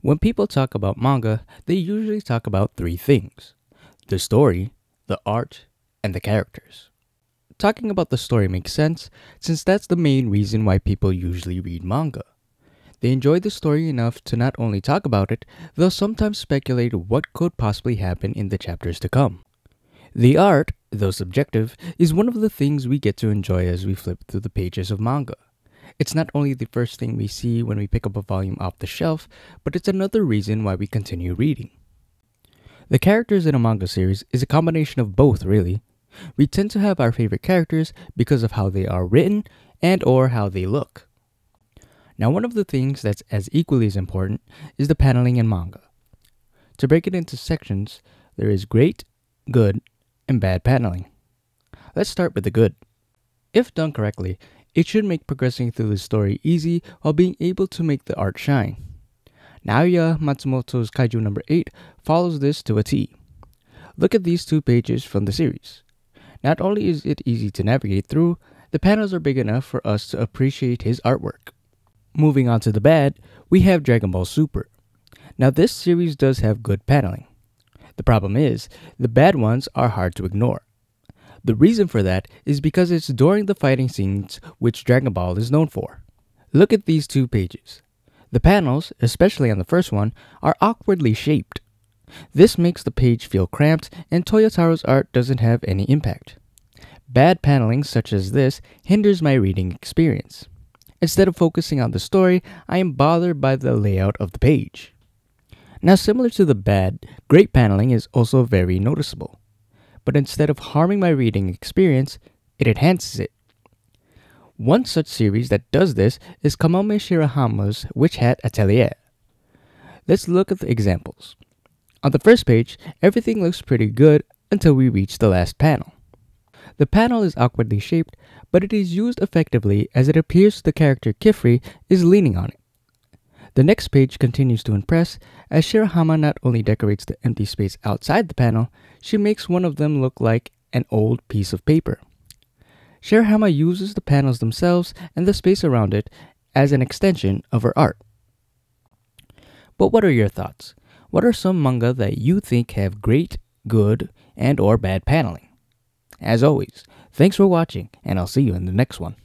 When people talk about manga, they usually talk about three things: the story, the art, and the characters. Talking about the story makes sense since that's the main reason why people usually read manga. They enjoy the story enough to not only talk about it, they'll sometimes speculate what could possibly happen in the chapters to come. The art, though subjective, is one of the things we get to enjoy as we flip through the pages of manga. It's not only the first thing we see when we pick up a volume off the shelf, but it's another reason why we continue reading. The characters in a manga series is a combination of both, really. We tend to have our favorite characters because of how they are written and or how they look. Now, one of the things that's as equally as important is the paneling in manga. To break it into sections, there is great, good, and bad paneling. Let's start with the good. If done correctly, it should make progressing through the story easy while being able to make the art shine. Naoya Matsumoto's Kaiju number 8 follows this to a T. Look at these two pages from the series. Not only is it easy to navigate through, the panels are big enough for us to appreciate his artwork. Moving on to the bad, we have Dragon Ball Super. Now this series does have good paneling. The problem is, the bad ones are hard to ignore. The reason for that is because it's during the fighting scenes which Dragon Ball is known for. Look at these two pages. The panels, especially on the first one, are awkwardly shaped. This makes the page feel cramped, and Toyotaro's art doesn't have any impact. Bad paneling such as this hinders my reading experience. Instead of focusing on the story, I am bothered by the layout of the page. Now, similar to the bad, great paneling is also very noticeable. But instead of harming my reading experience, it enhances it. One such series that does this is Kamome Shirahama's Witch Hat Atelier. Let's look at the examples. On the first page, everything looks pretty good until we reach the last panel. The panel is awkwardly shaped, but it is used effectively as it appears the character Kifri is leaning on it. The next page continues to impress, as Shirahama not only decorates the empty space outside the panel, she makes one of them look like an old piece of paper. Shirahama uses the panels themselves and the space around it as an extension of her art. But what are your thoughts? What are some manga that you think have great, good, and or bad paneling? As always, thanks for watching, and I'll see you in the next one.